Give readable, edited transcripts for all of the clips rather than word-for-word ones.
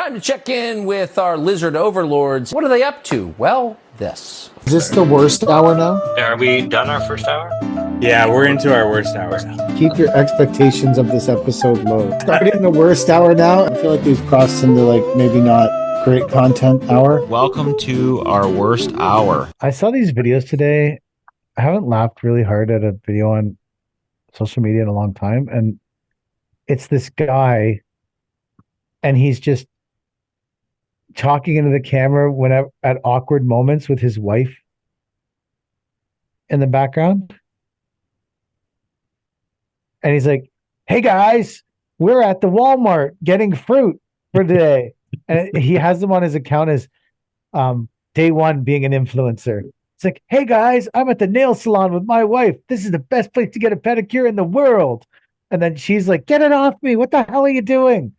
Time to check in with our lizard overlords. What are they up to? Well, this. Is this the worst hour now? Are we done our first hour? Yeah, we're into our worst hour now. Keep your expectations of this episode low. Starting the worst hour now, I feel like we've crossed into maybe not great content hour. Welcome to our worst hour. I saw these videos today. I haven't laughed really hard at a video on social media in a long time. And it's this guy, and he's just talking into the camera whenever at awkward moments with his wife in the background. And he's like, "Hey guys, we're at the Walmart getting fruit for today." And he has them on his account as day one being an influencer. It's like, "Hey guys, I'm at the nail salon with my wife. This is the best place to get a pedicure in the world." And then she's like, "Get it off me. What the hell are you doing?"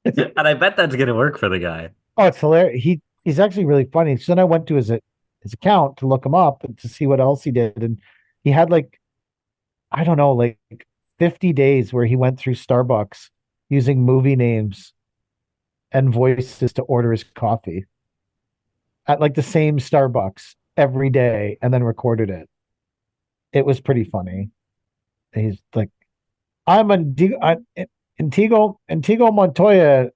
And I bet that's going to work for the guy. Oh, it's hilarious. He's actually really funny. So then I went to his account to look him up and to see what else he did. And he had 50 days where he went through Starbucks using movie names and voices to order his coffee at the same Starbucks every day and then recorded it. It was pretty funny. He's like, "I'm Antigo Montoya.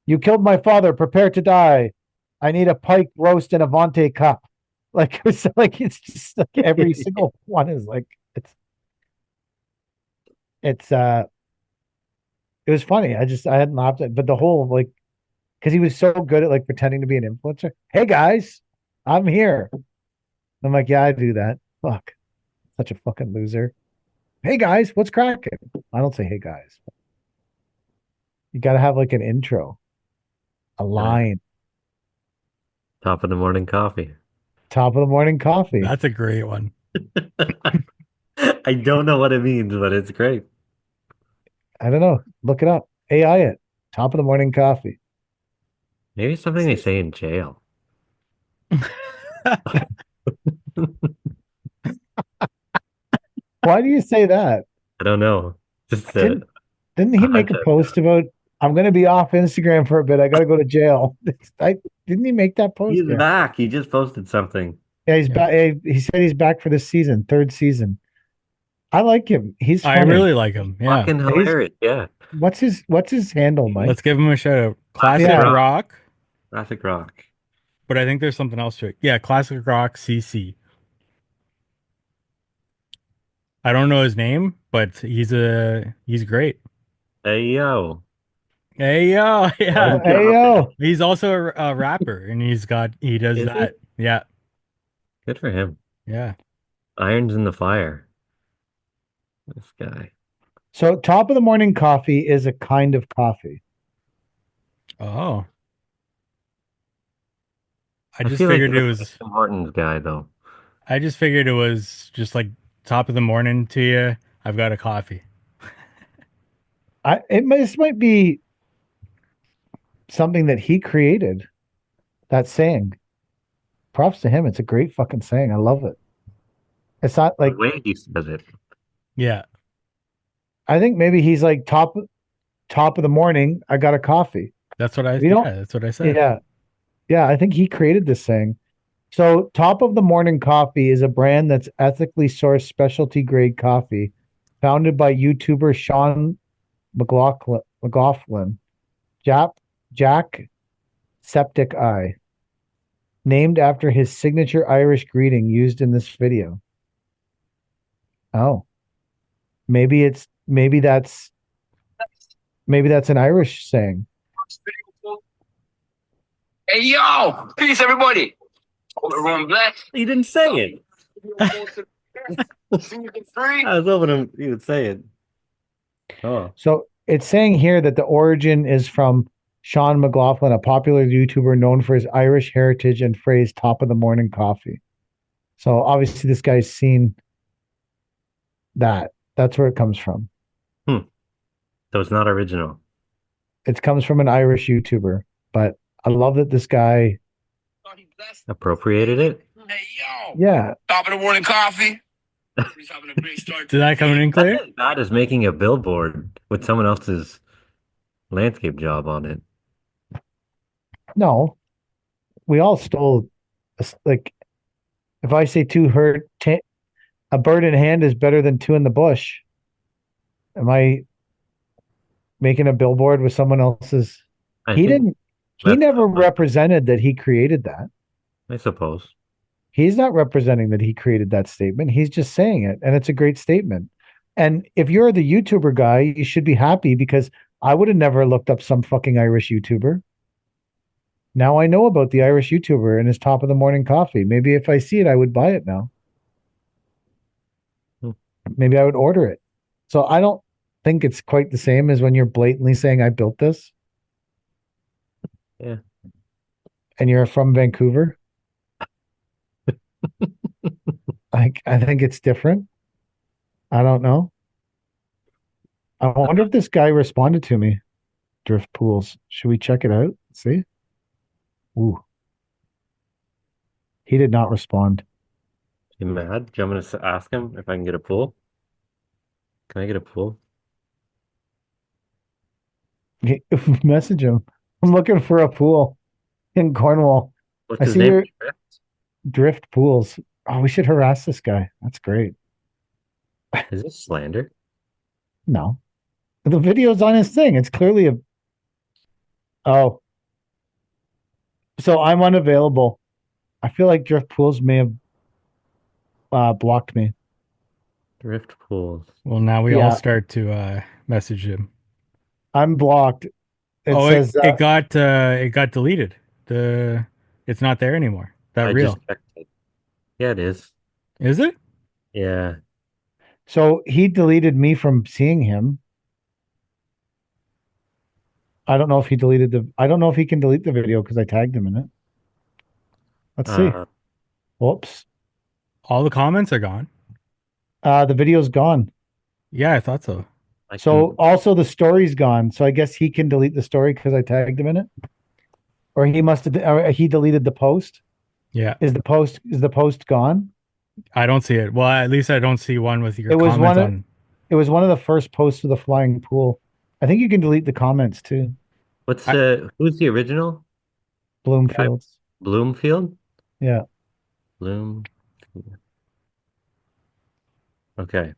You killed my father. Prepare to die. I need a pike roast and a Vontae cup." It's just every single one is it was funny. I hadn't laughed at, but the whole because he was so good at pretending to be an influencer. "Hey guys, I'm here." I'm like, "Yeah, I do that." Fuck, such a fucking loser. "Hey guys, what's cracking?" I don't say "hey guys." You got to have an intro, a line. Top of the morning coffee. Top of the morning coffee. That's a great one. I don't know what it means, but it's great. I don't know. Look it up. AI it. Top of the morning coffee. Maybe it's something they say in jail. Why do you say that? I don't know. Just Didn't he make a post about, "I'm going to be off Instagram for a bit. I got to go to jail"? Didn't he make that post? He's back. He just posted something. Yeah, he's back. He said he's back for this season, third season. I like him. He's funny. I really like him. Yeah. Fucking hilarious. Yeah. What's his handle, Mike? Let's give him a shout out. Classic Rock. Classic Rock. But I think there's something else to it. Yeah, Classic Rock CC. I don't know his name, but he's great. Hey yo. Hey yo, yeah. Hey yo. He's also a rapper, and he does Is that. Yeah. Good for him. Yeah. Irons in the fire. This guy. So top of the morning coffee is a kind of coffee. Oh. I feel figured like it was Tim Hortons guy though. I just figured it was just top of the morning to you. I've got a coffee. This might be something that he created. That saying. Props to him. It's a great fucking saying. I love it. It's not The way he says it. Yeah. I think maybe he's top of the morning. I got a coffee. That's what I said. Yeah. Yeah. I think he created this saying. So top of the morning coffee is a brand that's ethically sourced specialty grade coffee founded by YouTuber Sean McLaughlin, Jack Septic Eye, named after his signature Irish greeting used in this video. Oh, maybe that's an Irish saying. Hey yo, peace everybody. Hope everyone blessed. He didn't say it. I was hoping he would say it. Oh. So it's saying here that the origin is from Sean McLaughlin, a popular YouTuber known for his Irish heritage and phrase "top of the morning coffee." So obviously this guy's seen that. That's where it comes from. So it's not original. It comes from an Irish YouTuber, but I love that this guy Appropriated it? Hey yo. Yeah. Top of the morning coffee. He's having a great start. Did that come in clear? God is making a billboard with someone else's landscape job on it. No, we all stole. Like, if I say a bird in hand is better than two in the bush, am I making a billboard with someone else's? I He think didn't. He that's, never represented that he created that. I suppose. He's not representing that he created that statement. He's just saying it, and it's a great statement. And if you're the YouTuber guy, you should be happy because I would have never looked up some fucking Irish YouTuber. Now I know about the Irish YouTuber and his top of the morning coffee. Maybe if I see it, I would buy it now. Hmm. Maybe I would order it. So I don't think it's quite the same as when you're blatantly saying I built this. Yeah. And you're from Vancouver. I think it's different. I don't know. I wonder if this guy responded to me. Drift pools. Should we check it out? See? Ooh. He did not respond. You mad? Do you want me to ask him if I can get a pool? Can I get a pool? Message him. I'm looking for a pool in Cornwall. What's I his see name? your drift pools. Oh, we should harass this guy. That's great. Is this slander? No. The video's on his thing. It's clearly a. Oh. So I'm unavailable. I feel like drift pools may have blocked me. Drift pools. Well, now we Yeah. all start to message him. I'm blocked. It Oh, says it got deleted. It's not there anymore. That I real. just checked it. Yeah, it is. Is it? Yeah. so he deleted me from seeing him. I don't know if he deleted I don't know if he can delete the video because I tagged him in it. Let's see. Whoops. All the comments are gone. The video's gone. Yeah, I thought so. I So can, also the story's gone. So I guess he can delete the story because I tagged him in it. Or he must have or he deleted the post. Yeah, Is the post gone? I don't see it. Well, at least I don't see one with your It was comments one of- on. It was one of the first posts of the flying pool. I think you can delete the comments too. what's who's the original? Bloomfields. Bloomfield? Yeah. Bloom. Okay.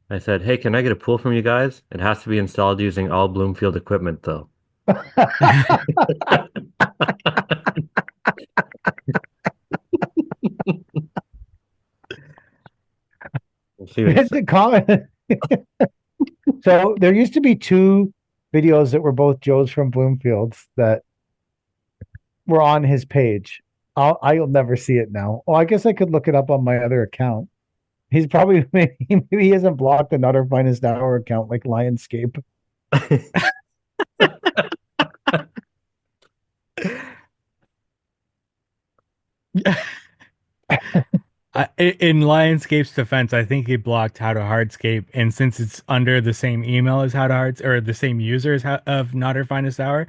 I said, hey, can I get a pool from you guys? It has to be installed using all Bloomfield equipment, though. We'll see what he It's a comment. So there used to be two videos that were both Joe's from Bloomfields that were on his page. I'll never see it now. Oh, I guess I could look it up on my other account. He's probably maybe he hasn't blocked the Nutter Finest Hour account like Lionscape. In Lionscape's defense, I think he blocked How to Hardscape, and since it's under the same email as How to Hards or the same user as of Nutter Finest Hour,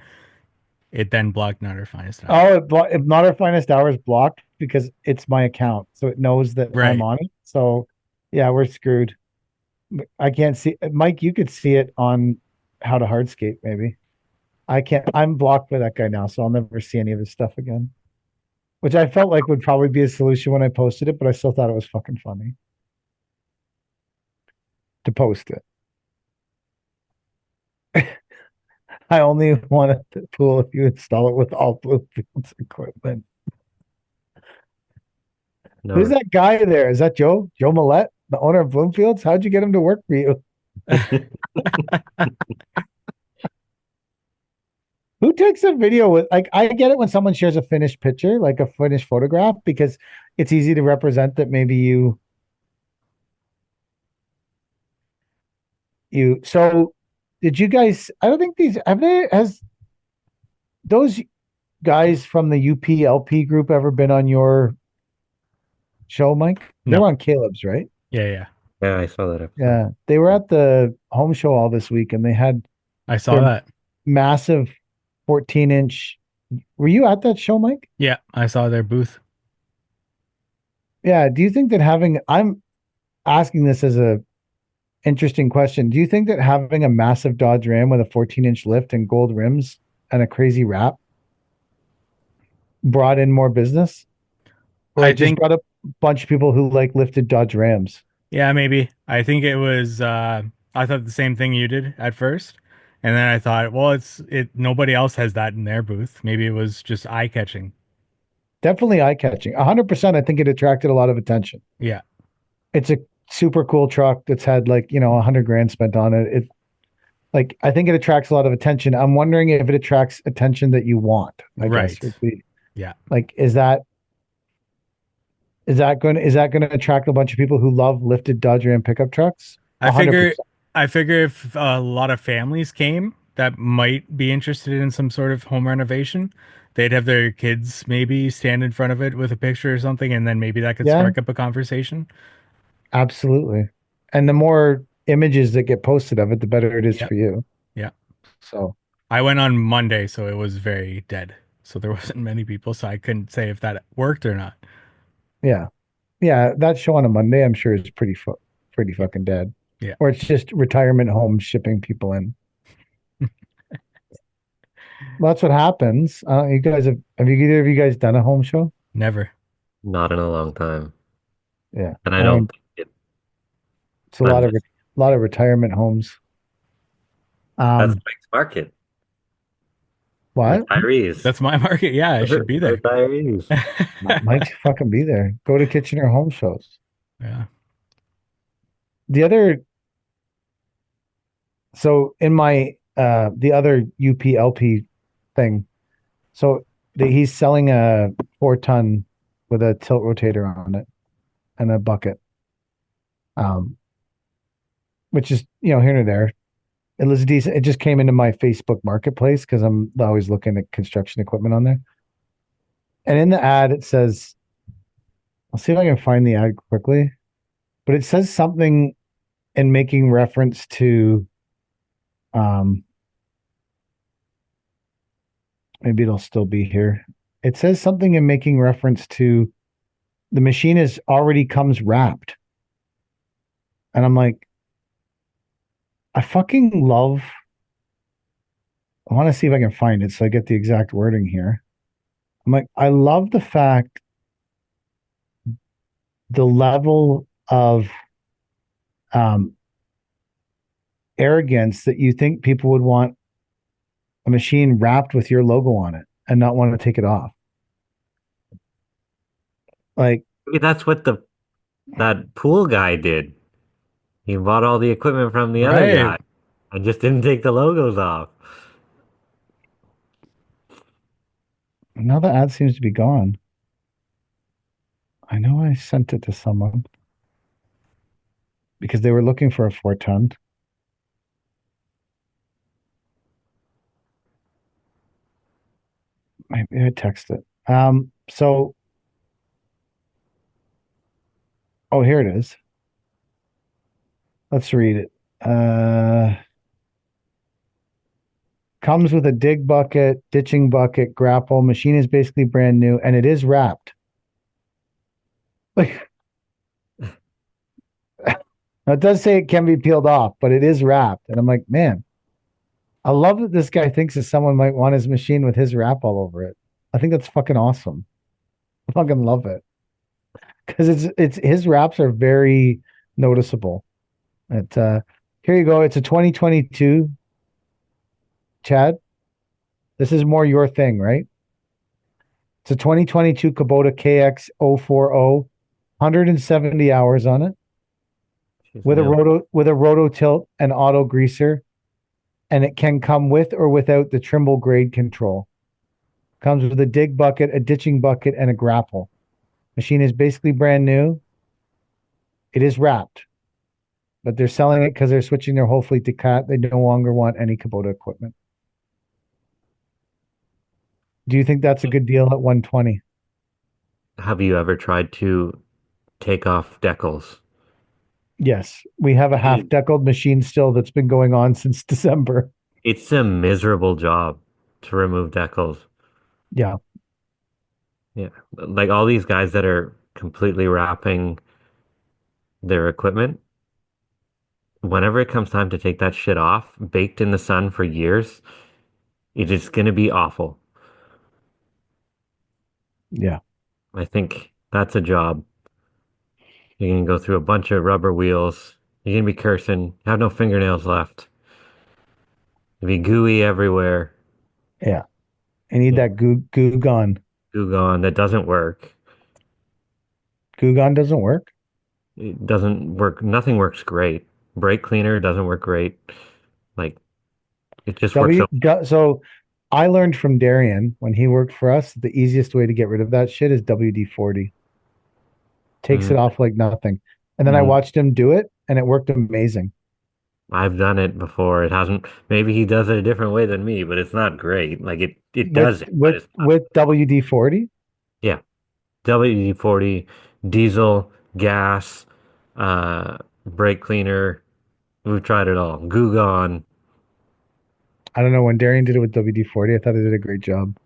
it then blocked Nutter Finest Hour. Oh, if Nutter Finest Hour is blocked because it's my account, so it knows that Right. I'm on it. So yeah, we're screwed. I can't see Mike. You could see it on How to Hardscape, maybe. I can't. I'm blocked by that guy now, so I'll never see any of his stuff again. Which I felt like would probably be a solution when I posted it, but I still thought it was fucking funny to post it. I only want the pool if you install it with all Bluefields equipment. No. Who's that guy there? Is that Joe? Joe Millette, the owner of Bloomfields? How'd you get him to work for you? Who takes a video with like I get it when someone shares a finished picture, like a finished photograph, because it's easy to represent that maybe you so did you guys I don't think these has those guys from the UPLP group ever been on your show, Mike? They No. were on Caleb's, right? Yeah. Yeah, I saw that episode. Yeah. They were at the home show all this week and they had I saw They're- that. massive 14-inch. Were you at that show, Mike? Yeah, I saw their booth. Yeah. Do you think that I'm asking this as a interesting question. Do you think that having a massive Dodge Ram with a 14-inch lift and gold rims and a crazy wrap brought in more business? Or I it just think, brought up a bunch of people who like lifted Dodge Rams? yeah, maybe. I think it was, I thought the same thing you did at first. And then I thought, well, nobody else has that in their booth. Maybe it was just eye-catching. Definitely eye-catching. 100%, I think it attracted a lot of attention. Yeah. It's a super cool truck that's had like, 100 grand spent on it. Like, I think it attracts a lot of attention. I'm wondering if it attracts attention that you want, I guess Right. would be Yeah. like, is that going to attract a bunch of people who love lifted Dodge Ram pickup trucks? I A hundred figure percent. I figure if a lot of families came that might be interested in some sort of home renovation, they'd have their kids maybe stand in front of it with a picture or something, and then maybe that could Yeah, spark up a conversation. absolutely. And the more images that get posted of it, the better it is Yep. for you. Yeah. So, I went on Monday, so it was very dead. So there wasn't many people, so I couldn't say if that worked or not. yeah. Yeah, that show on a Monday, I'm sure is pretty Yeah. fucking dead. Yeah. Or it's just retirement homes shipping people in. Well, that's what happens. You guys have you either of you guys done a home show? Never. Not in a long time. Yeah. And I I don't mean, think it, it's a I'm lot of missing. retirement homes. That's Um, Mike's market. what? Retirees. That's my market. Yeah, I should be there. Retirees. Might fucking be there. Go to Kitchener home shows. Yeah. The other So in my the other UPLP thing, so he's selling a 4-ton with a tilt rotator on it and a bucket, um, which is here and there. It was decent. It just came into my Facebook Marketplace because I'm always looking at construction equipment on there. And in the ad, it says, I'll see if I can find the ad quickly, but it says something in making reference to um, maybe it'll still be here. It says something in making reference to the machine is already comes wrapped. And I'm like, I fucking love, I want to see if I can find it so I get the exact wording here. I'm like, I love the fact, the level of um, arrogance that you think people would want a machine wrapped with your logo on it and not want to take it off. Like, Maybe that's what the that pool guy did. He bought all the equipment from the other Right. guy and just didn't take the logos off. now the ad seems to be gone. I know I sent it to someone because they were looking for a 4-ton. Maybe I text it. So, oh, here it is. Let's read it. Comes with a dig bucket, ditching bucket, grapple. Machine is basically brand new, and it is wrapped. Like, now it does say it can be peeled off, but it is wrapped. And I'm like, man, I love that this guy thinks that someone might want his machine with his wrap all over it. I think that's fucking awesome. I fucking love it because it's his wraps are very noticeable. It Here you go. It's a 2022, Chad. This is more your thing, right? It's a 2022 Kubota KX040, 170 hours on it Jeez, with a no. roto tilt and auto greaser, and it can come with or without the Trimble grade control. Comes with a dig bucket, a ditching bucket, and a grapple. Machine is basically brand new. It is wrapped, but they're selling it because they're switching their whole fleet to Cat. They no longer want any Kubota equipment. Do you think that's a good deal at 120? Have you ever tried to take off decals? Yes, we have a half It- deckled machine still that's been going on since December. It's a miserable job to remove decals. Yeah, Yeah. Like all these guys that are completely wrapping their equipment whenever it comes time to take that shit off, baked in the sun for years, it is gonna be awful. Yeah. I think that's a job. You're gonna go through a bunch of rubber wheels. You're gonna be cursing, have no fingernails left. You'll be gooey everywhere. Yeah. I need Yeah. that goo gone. Goo gone. That doesn't work. Goo gone doesn't work. It doesn't work. Nothing works great. Brake cleaner doesn't work great. Like it just works. So I learned from Darian when he worked for us, the easiest way to get rid of that shit is WD-40. Takes it Mm, off like nothing. And then I watched him do it and it worked amazing. I've done it before. It hasn't. Maybe he does it a different way than me, but it's not great. Like it With does it, but it's not. WD-40. Yeah, WD-40, diesel, gas, brake cleaner. We've tried it all. Goo gone. I don't know, when Darian did it with WD-40, I thought it did a great job.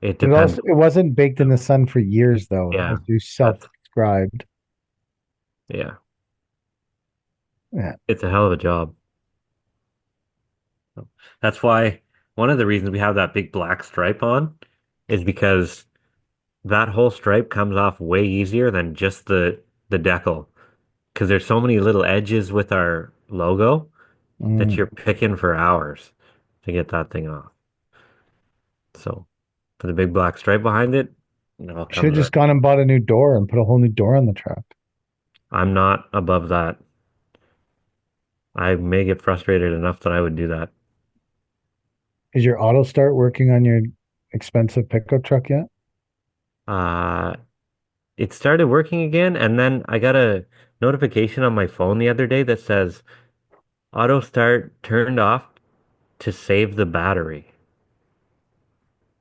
It But depends. it wasn't baked in the sun for years though. It Yeah, was you that's self-prescribed. yeah. Yeah. It's a hell of a job. That's why one of the reasons we have that big black stripe on is because that whole stripe comes off way easier than just the decal. Because there's so many little edges with our logo that Mm. you're picking for hours to get that thing off. So for the big black stripe behind it, it all Should have comes right. just gone and bought a new door and put a whole new door on the truck. I'm not above that. I may get frustrated enough that I would do that. Is your auto start working on your expensive pickup truck yet? Uh, it started working again, and then I got a notification on my phone the other day that says auto start turned off to save the battery.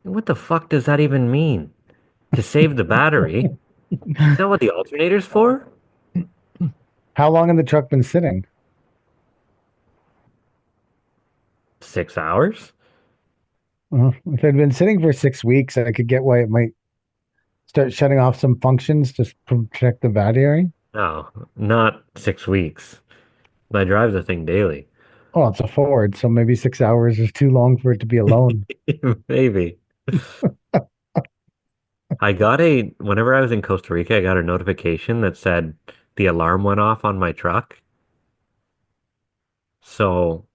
What the fuck does that even mean? To save the battery? Is that what the alternator's for? How long had the truck been sitting? 6 hours? If it had been sitting for 6 weeks, I could get why it might start shutting off some functions to protect the battery. No, not 6 weeks. I drive the thing daily. Oh, it's a Ford, so maybe 6 hours is too long for it to be alone. Maybe. Whenever I was in Costa Rica, I got a notification that said the alarm went off on my truck. So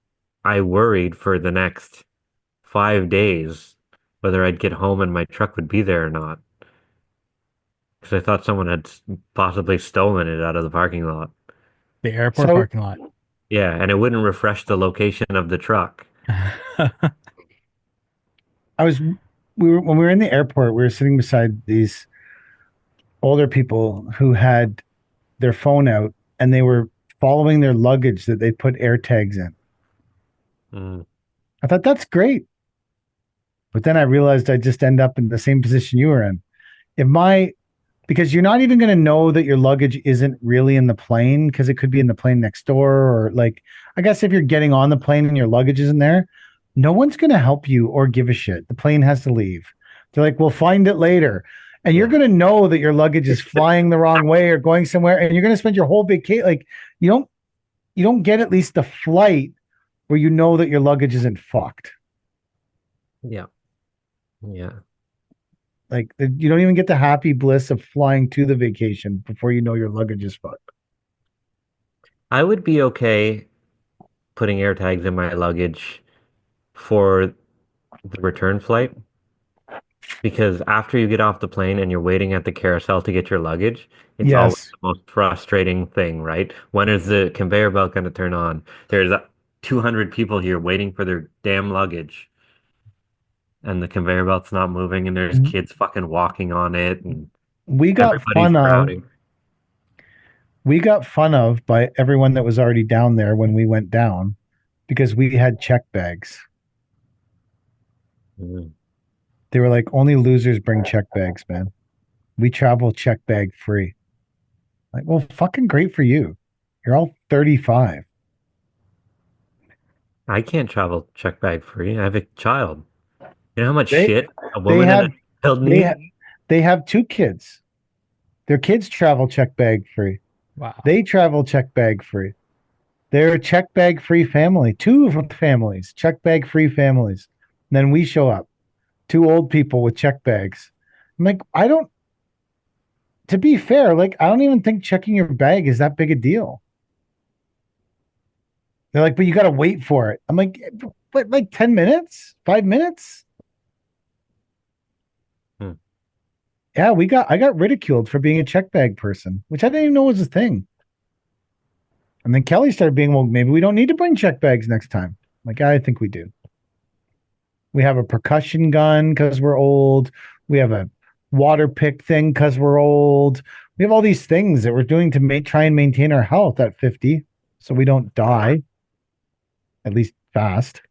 I worried for the next 5 days whether I'd get home and my truck would be there or not. Because I thought someone had possibly stolen it out of the parking lot. The airport So parking lot. Yeah, and it wouldn't refresh the location of the truck. I was when we were in the airport, we were sitting beside these older people who had their phone out and they were following their luggage that they put air tags in. Mm, I thought that's great. But then I realized I'd just end up in the same position you were in. If my Because you're not even going to know that your luggage isn't really in the plane because it could be in the plane next door, or like, I guess if you're getting on the plane and your luggage isn't there, no one's going to help you or give a shit. The plane has to leave. They're like, we'll find it later. And you're yeah. going to know that your luggage is flying the wrong way or going somewhere, and you're going to spend your whole vacation. Like, you don't get at least the flight where you know that your luggage isn't fucked. Yeah. Yeah. Like, you don't even get the happy bliss of flying to the vacation before you know your luggage is fucked. I would be okay putting air tags in my luggage for the return flight because after you get off the plane and you're waiting at the carousel to get your luggage, it's always Yes. the most frustrating thing, right? When is the conveyor belt going to turn on? There's 200 people here waiting for their damn luggage, and the conveyor belt's not moving, and there's kids fucking walking on it, and We got everybody's fun of crowding. we got fun of by everyone that was already down there when we went down because we had check bags. Mm. They were like, only losers bring check bags, man. We travel check bag free. Like, well, fucking great for you. You're all 35. I can't travel check bag free. I have a child. You know how much They shit a they woman and have a child they need? have they have two kids. Their kids travel check bag free. Wow. They travel check bag free. They're a check bag free family. Two families, check bag free families. And then we show up. Two old people with check bags. I'm like, I don't, to be fair, like, I don't even think checking your bag is that big a deal. They're like, but you got to wait for it. I'm like, but like 10 minutes, 5 minutes? Hmm. Yeah, I got ridiculed for being a check bag person, which I didn't even know was a thing. And then Kelly started being, well, maybe we don't need to bring check bags next time. I'm like, I think we do. We have a percussion gun because we're old. We have a water pick thing because we're old. We have all these things that we're doing to try and maintain our health at 50 so we don't die, at least fast.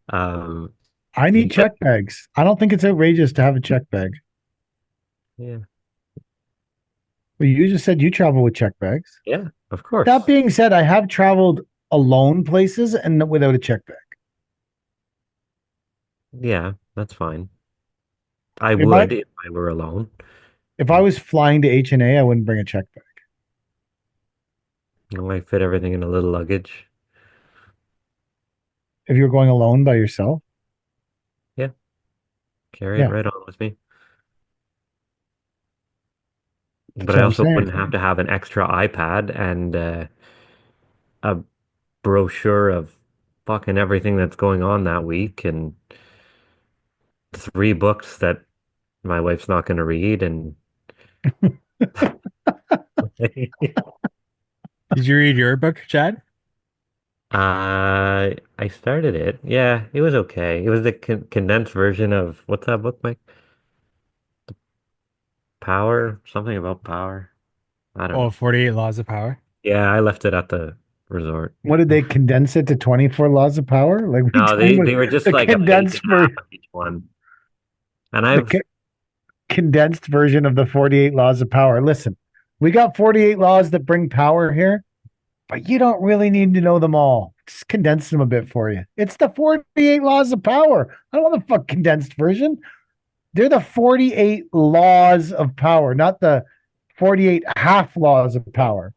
Um, I need check bags. I don't think it's outrageous to have a check bag. yeah, Well, you just said you travel with check bags. yeah, of course. That being said, I have traveled alone places and without a check bag. Yeah, that's fine. I If I would if I were alone. if I was flying to H&A, I wouldn't bring a check bag. I might fit everything in a little luggage. If you were going alone by yourself, Yeah, carry it yeah, right on with me. that's But I what I'm also saying. wouldn't have to have an extra iPad and a brochure of fucking everything that's going on that week and 3 books that my wife's not going to read and Did you read your book, Chad? I started it. Yeah, it was okay. It was the condensed version of what's that book, Mike? Power? Something about power. I don't Oh, know. 48 Laws of Power. Yeah, I left it at the resort. What did they condense it to 24 laws of power? Like we No, done with they were just the like a page condensed and a half for of each one. And the I've condensed version of the 48 laws of power. Listen, we got 48 laws that bring power here, but you don't really need to know them all. Just condense them a bit for you. It's the 48 laws of power. I don't want the fuck condensed version. They're the 48 laws of power, not the 48 half laws of power.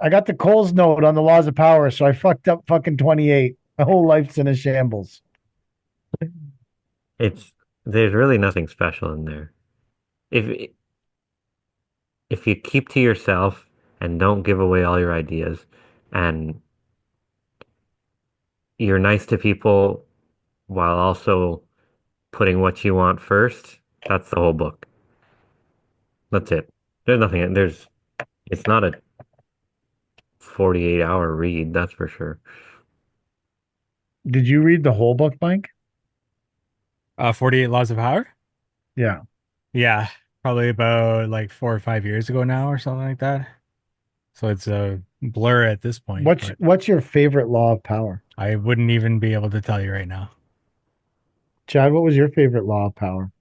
I got the Coles note on the laws of power, so I fucked up fucking 28. My whole life's in a shambles. it's there's really nothing special in there. If if you keep to yourself and don't give away all your ideas and you're nice to people while also putting what you want first, that's the whole book. That's it. There's nothing, it's not a 48-hour read, that's for sure. Did you read the whole book, Mike? 48 Laws of Power? Yeah. Yeah, probably about like 4 or 5 years ago now or something like that. So it's a blur at this point, but What's your favorite law of power? I wouldn't even be able to tell you right now. Chad, what was your favorite law of power?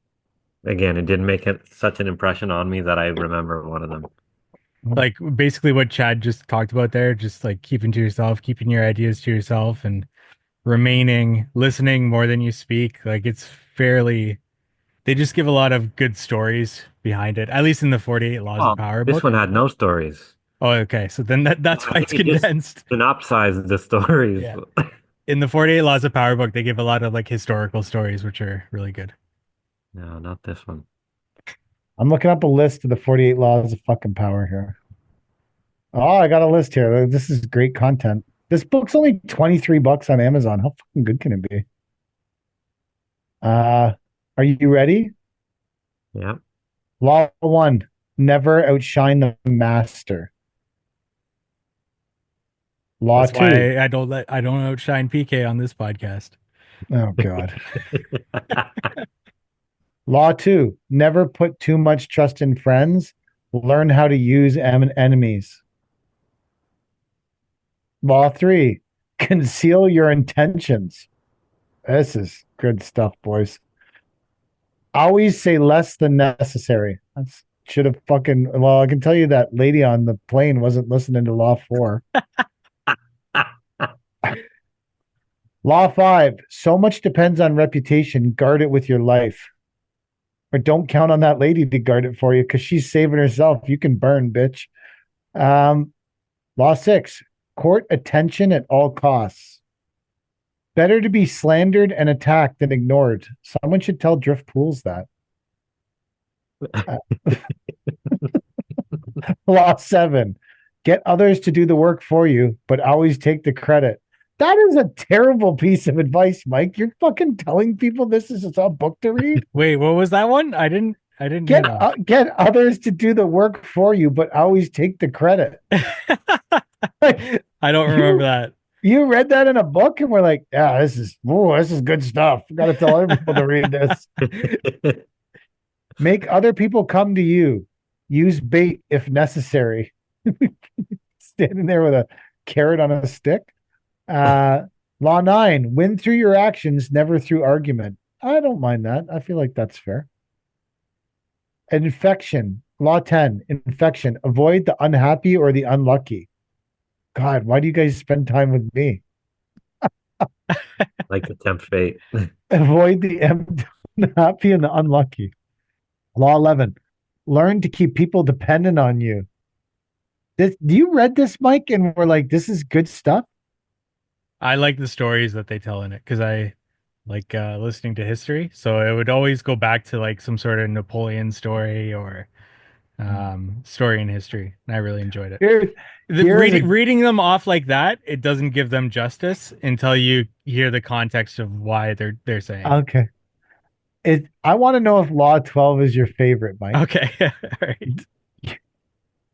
Again, it didn't make such an impression on me that I remember one of them. Like basically what Chad just talked about there, just like keeping to yourself, keeping your ideas to yourself and listening more than you speak. Like it's fairly, they just give a lot of good stories behind it, at least in the 48 Laws of Oh, Power this book. one had no stories. Oh, okay. So then that's why it's It just condensed. synopsized the stories. Yeah. In the 48 Laws of Power book, they give a lot of like historical stories, which are really good. No, not this one. I'm looking up a list of the 48 laws of fucking power here. Oh, I got a list here. This is great content. This book's only 23 bucks on Amazon. How fucking good can it be? Are you ready? Yeah. Law one, never outshine the master. Law That's two. why I don't outshine PK on this podcast. Oh God. Law two, never put too much trust in friends. Learn how to use enemies. Law three, conceal your intentions. This is good stuff, boys. Always say less than necessary. That's should have fucking, well, I can tell you that lady on the plane wasn't listening to Law 4. Law 5, so much depends on reputation. Guard it with your life. Or don't count on that lady to guard it for you because she's saving herself. You can burn, bitch. Law 6, court attention at all costs. Better to be slandered and attacked than ignored. Someone should tell Drift Pools that. Law 7, get others to do the work for you, but always take the credit. That is a terrible piece of advice, Mike. You're fucking telling people this is a book to read? Wait, what was that one? I didn't hear that. Get others to do the work for you, but always take the credit. I don't remember that. You read that in a book and we're like, yeah, this is good stuff. Got to tell other people to read this. Make other people come to you. Use bait if necessary. Standing there with a carrot on a stick. Law 9, win through your actions, never through argument. I don't mind that. I feel like that's fair. Infection. Law 10, infection. Avoid the unhappy or the unlucky. God, why do you guys spend time with me? Like to tempt fate. Avoid the unhappy and the unlucky. Law 11, learn to keep people dependent on you. Do you read this, Mike? And we're like, this is good stuff? I like the stories that they tell in it because I like listening to history. So it would always go back to like some sort of Napoleon story or story in history. And I really enjoyed it. Reading them off like that, it doesn't give them justice until you hear the context of why they're saying. Okay. I want to know if Law 12 is your favorite, Mike. Okay. All right.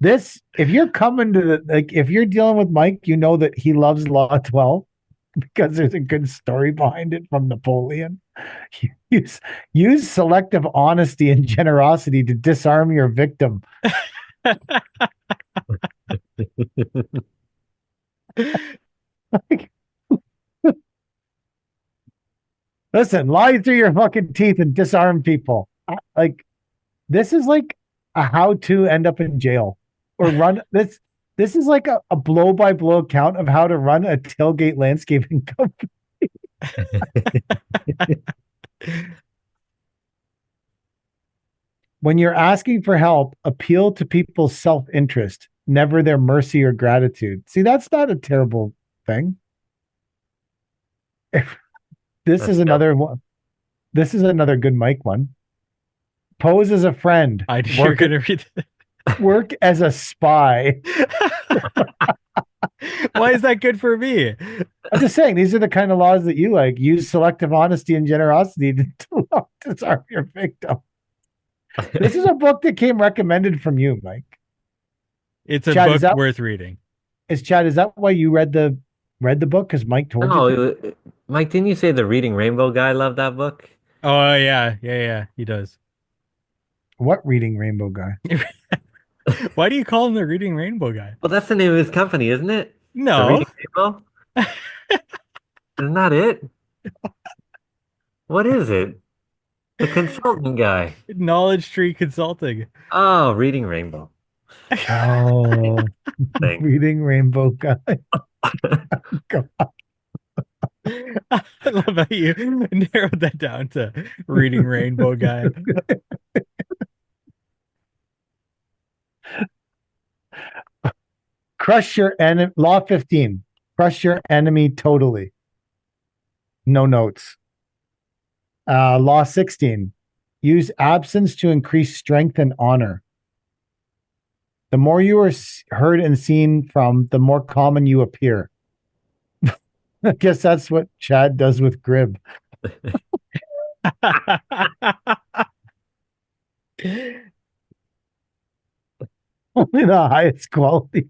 This, if you're coming to if you're dealing with Mike, you know that he loves Law 12 because there's a good story behind it from Napoleon. Use selective honesty and generosity to disarm your victim. Listen, lie through your fucking teeth and disarm people. Like, this is like a how to end up in jail or run this. This is like a blow by blow account of how to run a tailgate landscaping company. When you're asking for help, appeal to people's self-interest, never their mercy or gratitude. See, that's not a terrible thing. This is another one. This is another good Mike one. Pose as a friend. You're gonna read it. Work as a spy. Why is that good for me? I'm just saying, these are the kind of laws that you like. Use selective honesty and generosity to disarm your victim. This is a book that came recommended from you, Mike. It's a Chad, book worth reading. Is that why you read the book? Because Mike told you? Mike, didn't you say the Reading Rainbow guy loved that book? Oh, yeah, he does. What Reading Rainbow guy? Why do you call him the Reading Rainbow guy? Well, that's the name of his company, isn't it? No. The Reading Rainbow? Isn't that it? What is it? The consultant guy. Knowledge Tree Consulting. Oh, Reading Rainbow. Oh, Reading Rainbow guy. God. I love how you narrowed that down to Reading Rainbow guy. Crush your enemy. Law 15. Crush your enemy totally. No notes. Law 16. Use absence to increase strength and honor. The more you are heard and seen from, the more common you appear. I guess that's what Chad does with Grib. Only the highest quality.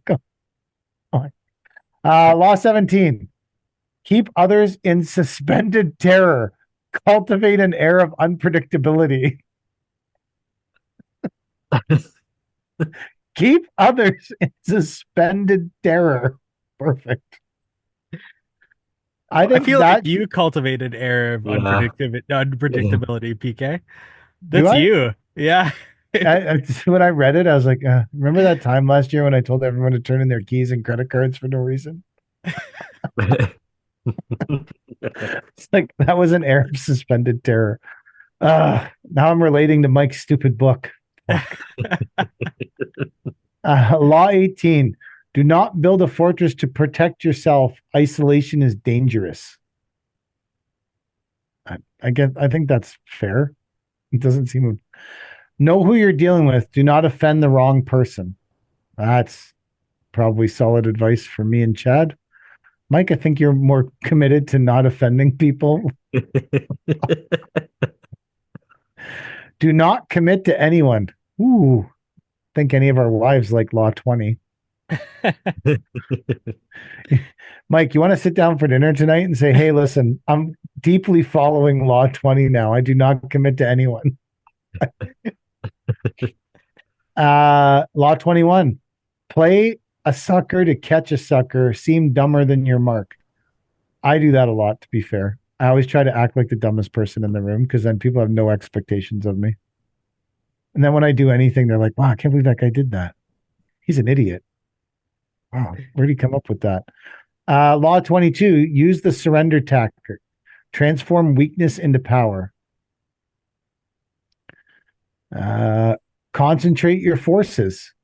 Law 17. Keep others in suspended terror. Cultivate an air of unpredictability. Keep others in suspended terror. Perfect. I feel like you cultivate an air of unpredictability, PK. That's you. Yeah. When I read it, I was like, remember that time last year when I told everyone to turn in their keys and credit cards for no reason? It's like that was an air of suspended terror. Now I'm relating to Mike's stupid book. Law 18. Do not build a fortress to protect yourself. Isolation is dangerous. I think that's fair. It doesn't seem. Know who you're dealing with. Do not offend the wrong person. That's probably solid advice for me and Chad. Mike, I think you're more committed to not offending people. Do not commit to anyone. Ooh, think any of our wives like Law 20. Mike, you want to sit down for dinner tonight and say, hey, listen, I'm deeply following Law 20 now. I do not commit to anyone. Law 21. Play a sucker to catch a sucker. Seem dumber than your mark. I do that a lot, to be fair. I always try to act like the dumbest person in the room because then people have no expectations of me. And then when I do anything, they're like, wow, I can't believe that guy did that. He's an idiot. Wow, where did he come up with that? Law 22, use the surrender tactic. Transform weakness into power. Concentrate your forces.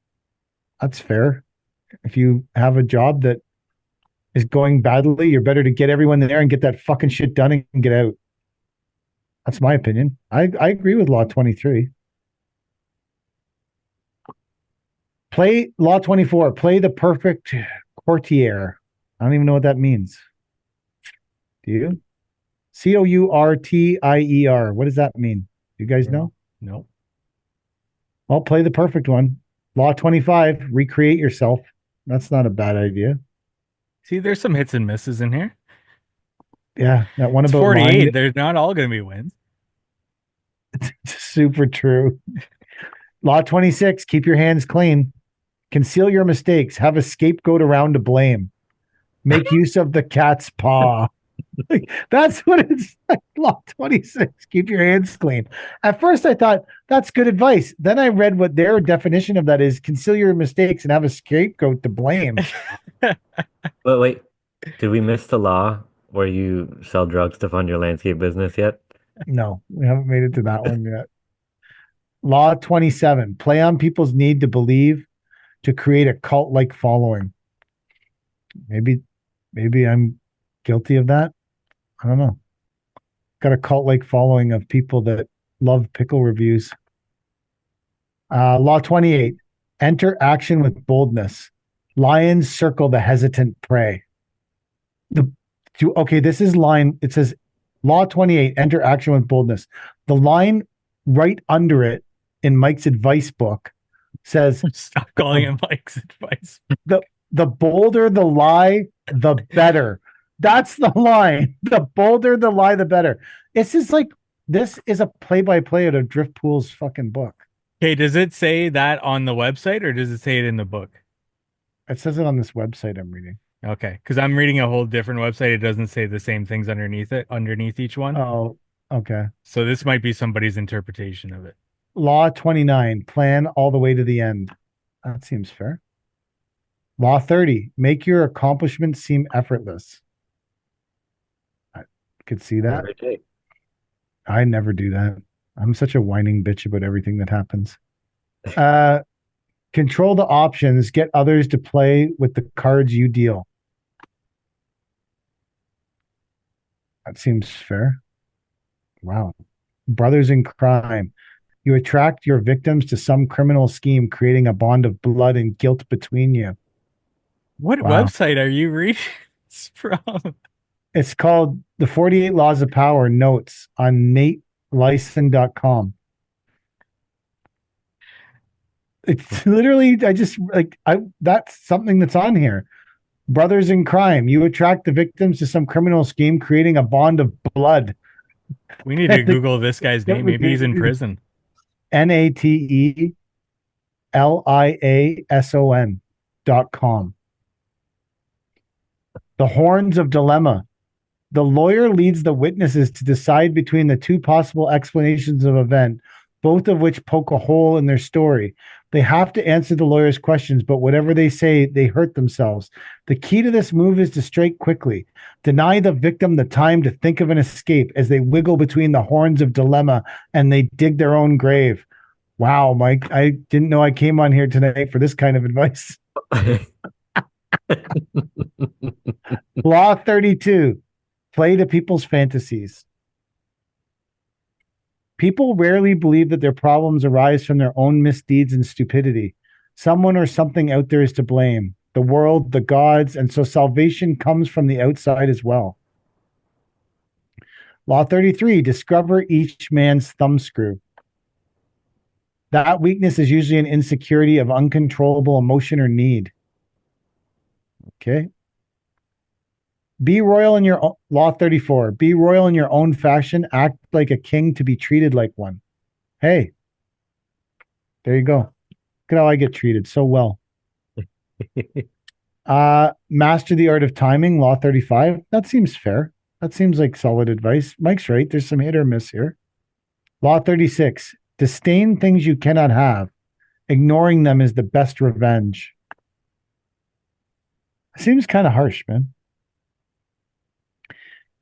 That's fair. If you have a job that is going badly, you're better to get everyone there and get that fucking shit done and get out. That's my opinion. I agree with Law 23. Play Law 24. Play the perfect courtier. I don't even know what that means. Do you? Courtier. What does that mean? Do you guys know? No. Well, play the perfect one. Law 25. Recreate yourself. That's not a bad idea. See, there's some hits and misses in here. Yeah, that one It's about 48. mind. They're not all going to be wins. It's super true. Law 26. Keep your hands clean. Conceal your mistakes. Have a scapegoat around to blame. Make use of the cat's paw. That's what it's like. Law 26. Keep your hands clean. At first, I thought that's good advice. Then I read what their definition of that is: conceal your mistakes and have a scapegoat to blame. Wait. Did we miss the law where you sell drugs to fund your landscape business yet? No, we haven't made it to that one yet. Law 27. Play on people's need to believe to create a cult-like following. Maybe I'm guilty of that. I don't know. Got a cult-like following of people that love pickle reviews. Law 28. Enter action with boldness. Lions circle the hesitant prey. This is line. It says Law 28. Enter action with boldness. The line right under it in Mike's advice book says, Stop calling it Mike's advice. the bolder the lie, the better. That's the line. The bolder the lie, the better. This is a play-by-play out of Driftpool's fucking book. Okay, does it say that on the website or does it say it in the book? It says it on this website I'm reading. Okay, because I'm reading a whole different website. It doesn't say the same things underneath each one. Oh, okay. So this might be somebody's interpretation of it. Law 29, plan all the way to the end. That seems fair. Law 30, make your accomplishments seem effortless. I could see that. I never do that. I'm such a whining bitch about everything that happens. Control the options, get others to play with the cards you deal. That seems fair. Wow. Brothers in crime. You attract your victims to some criminal scheme, creating a bond of blood and guilt between you. What website are you reading this from? It's called The 48 Laws of Power Notes on natelyson.com. It's literally, that's something that's on here. Brothers in crime. You attract the victims to some criminal scheme, creating a bond of blood. We need to Google this guy's name. Maybe he's in prison. NATELIASON.com. The horns of dilemma. The lawyer leads the witnesses to decide between the two possible explanations of event. both of which poke a hole in their story. They have to answer the lawyer's questions, but whatever they say, they hurt themselves. The key to this move is to strike quickly. Deny the victim the time to think of an escape as they wiggle between the horns of dilemma and they dig their own grave. Wow, Mike, I didn't know I came on here tonight for this kind of advice. Law 32, play to people's fantasies. People rarely believe that their problems arise from their own misdeeds and stupidity. Someone or something out there is to blame. The world, the gods, and so salvation comes from the outside as well. Law 33, discover each man's thumbscrew. That weakness is usually an insecurity of uncontrollable emotion or need. Okay. Be royal in your law 34. Be royal in your own fashion. Act like a king to be treated like one. Hey, there you go. Look at how I get treated so well. Master the art of timing, law 35. That seems fair. That seems like solid advice. Mike's right. There's some hit or miss here. Law 36. Disdain things you cannot have. Ignoring them is the best revenge. Seems kind of harsh, man.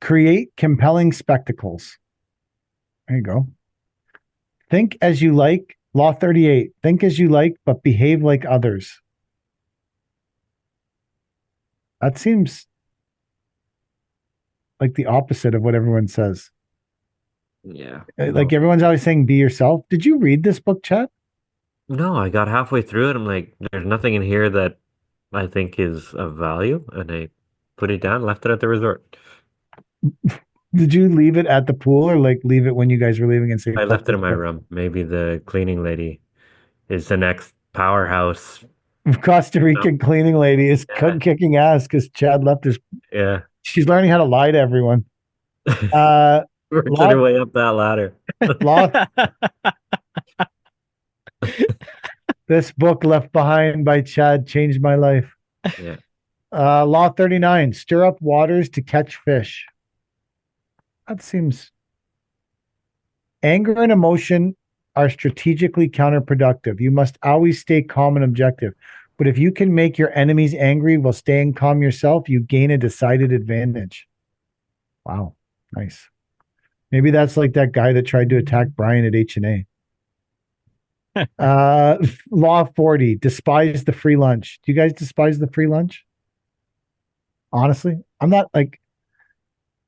Create compelling spectacles. There you go. Think as you like. Law 38. Think as you like, but behave like others. That seems like the opposite of what everyone says. Yeah. Like everyone's always saying, be yourself. Did you read this book, Chad? No, I got halfway through it. I'm like, there's nothing in here that I think is of value. And I put it down, left it at the resort. Did you leave it at the pool or like leave it when you guys were leaving and say, I left it in my room. Maybe the cleaning lady is the next powerhouse. Costa Rican cleaning lady is kicking ass because Chad left his. Yeah. She's learning how to lie to everyone. Working her way up that ladder. This book left behind by Chad changed my life. Yeah. Law 39, stir up waters to catch fish. That seems. Anger and emotion are strategically counterproductive. You must always stay calm and objective. But if you can make your enemies angry while staying calm yourself, you gain a decided advantage. Wow, nice. Maybe that's like that guy that tried to attack Brian at H&A. Law 40, despise the free lunch. Do you guys despise the free lunch? Honestly, I'm not like,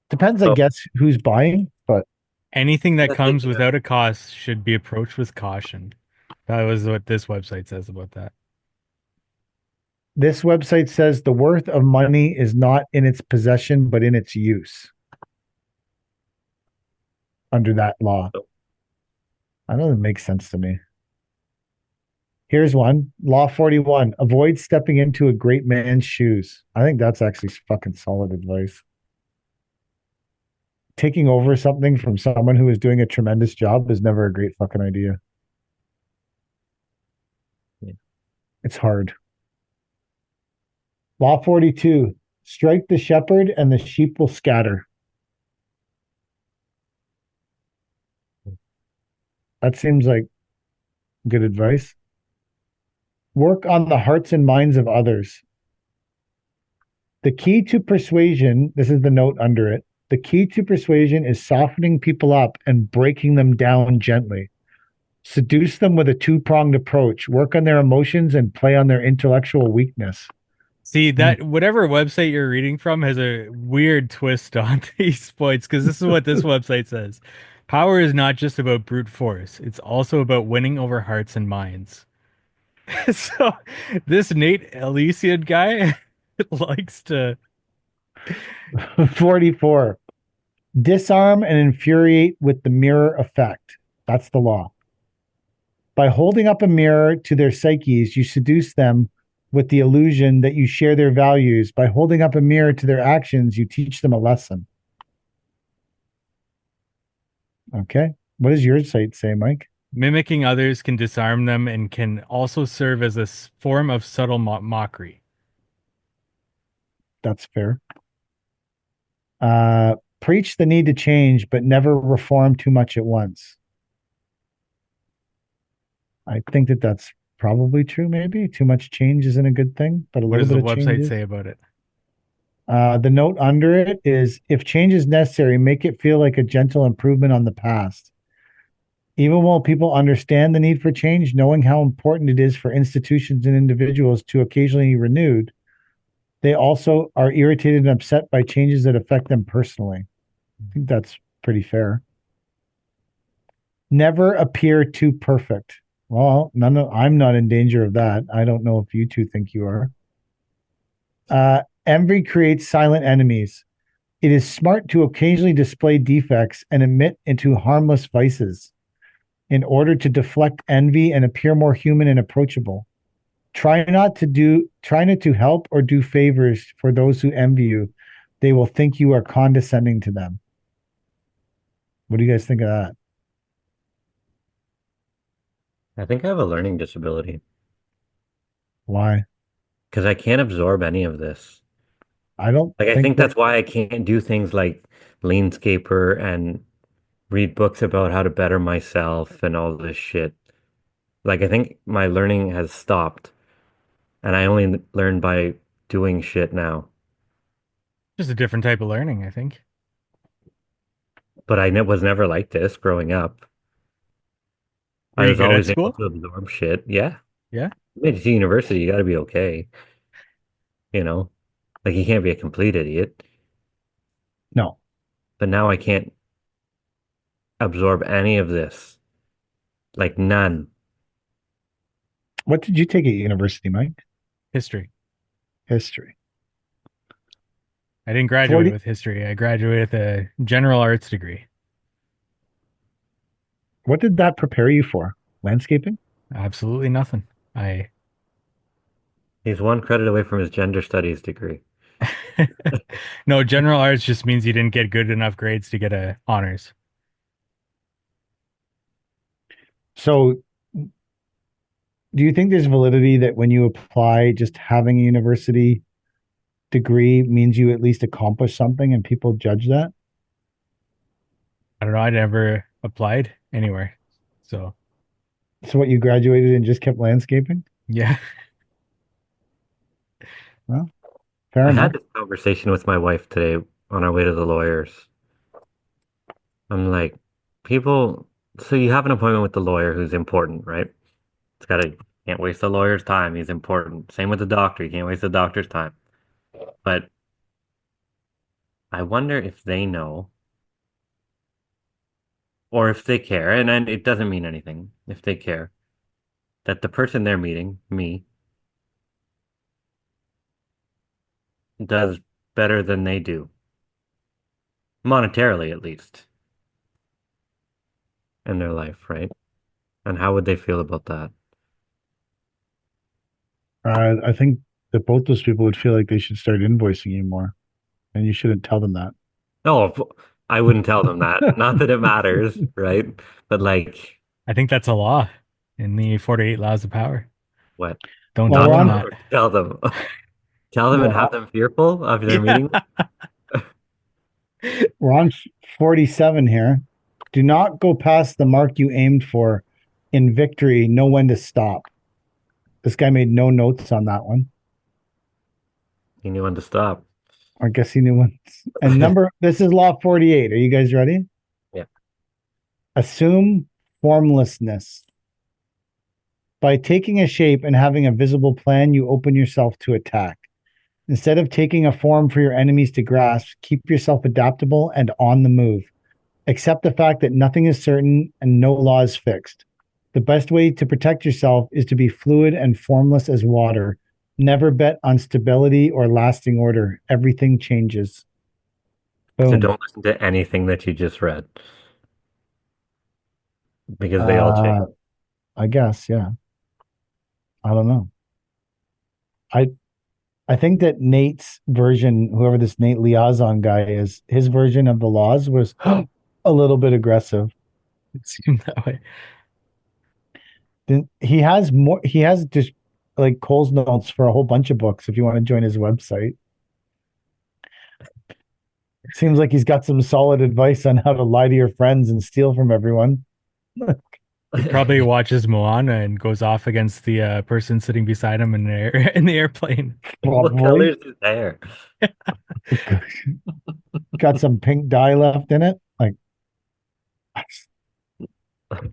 depends, I guess, who's buying, but anything that comes without a cost should be approached with caution. That was what this website says about that. This website says the worth of money is not in its possession, but in its use. Under that law. I don't know if it makes sense to me. Here's one. Law 41. Avoid stepping into a great man's shoes. I think that's actually fucking solid advice. Taking over something from someone who is doing a tremendous job is never a great fucking idea. Yeah. It's hard. Law 42. Strike the shepherd and the sheep will scatter. That seems like good advice. Work on the hearts and minds of others. The key to persuasion, this is the note under it. The key to persuasion is softening people up and breaking them down gently. Seduce them with a two-pronged approach. Work on their emotions and play on their intellectual weakness. See, that whatever website you're reading from has a weird twist on these points, because this is what this website says. Power is not just about brute force. It's also about winning over hearts and minds. So this Nate Elysian guy likes to 44. Disarm and infuriate with the mirror effect. That's the law. By holding up a mirror to their psyches, you seduce them with the illusion that you share their values. By holding up a mirror to their actions, you teach them a lesson. Okay. What does your site say, Mike? mimicking others can disarm them and can also serve as a form of subtle mockery. That's fair. Preach the need to change, but never reform too much at once. I think that that's probably true. Maybe too much change isn't a good thing, but a What little does bit the of change website is. say about it? The note under it is, if change is necessary, make it feel like a gentle improvement on the past. Even while people understand the need for change, knowing how important it is for institutions and individuals to occasionally be renewed, they also are irritated and upset by changes that affect them personally. I think that's pretty fair. Never appear too perfect. Well, I'm not in danger of that. I don't know if you two think you are. Envy creates silent enemies. It is smart to occasionally display defects and admit into harmless vices in order to deflect envy and appear more human and approachable. Try not to help or do favors for those who envy you. They will think you are condescending to them. What do you guys think of that? I think I have a learning disability Why? because I can't absorb any of this. I don't Like, I think think that that's why I can't do things like Lanescaper and read books about how to better myself and all this shit. Like, I think my learning has stopped, and I only learn by doing shit now. Just a different type of learning, I think. But was never like this growing up. Were I you was good at always able school? to absorb shit. Yeah. Yeah. You made it to university, you got to be okay, you know? Like, you can't be a complete idiot. no. But now I can't absorb any of this. Like, none. What did you take at university, Mike? History. History. I didn't graduate 40. with history. I graduated with a general arts degree. What did that prepare you for? Landscaping? Absolutely nothing. I He's one credit away from his gender studies degree. No, general arts just means you didn't get good enough grades to get a honors. So, do you think there's validity that when you apply, just having a university degree means you at least accomplish something and people judge that? I don't know. I never applied anywhere. So, So, what, you graduated and just kept landscaping? yeah. Well, fair I enough. had this conversation with my wife today on our way to the lawyers. I'm like, people, so you have an appointment with the lawyer who's important, right? It's gotta, can't waste the lawyer's time. He's important. Same with the doctor. You can't waste the doctor's time. But I wonder if they know or if they care, and it doesn't mean anything if they care, that the person they're meeting, me, does better than they do, monetarily at least, in their life, right? And how would they feel about that? I think that both those people would feel like they should start invoicing you more, and you shouldn't tell them that. No, I wouldn't tell them that. Not that it matters, right? But like, I think that's a law in the 48 laws of power. what? Don't Well, tell we're them on. that. Tell them. Tell them and have Well, them fearful of their Yeah. meeting. we're on 47 here. Do not go past the mark you aimed for. In victory, know when to stop. This guy made no notes on that one. He knew when to stop. I guess he knew when. And this is law 48. Are you guys ready? Yeah. Assume formlessness. By taking a shape and having a visible plan, you open yourself to attack. Instead of taking a form for your enemies to grasp, keep yourself adaptable and on the move. Accept the fact that nothing is certain and no law is fixed. The best way to protect yourself is to be fluid and formless as water. Never bet on stability or lasting order. Everything changes. So Boom. don't listen to anything that you just read because they all change. Uh, I guess, yeah. I don't know. I I think that Nate's version, whoever this Nate Liazon guy is, his version of the laws was a little bit aggressive. It seemed that way. Then he has more. He has just like Cole's notes for a whole bunch of books. If you want to join his website, seems like he's got some solid advice on how to lie to your friends and steal from everyone. He probably watches Moana and goes off against the person sitting beside him in in the airplane. What Probably. color is his hair? Got some pink dye left in it. Like,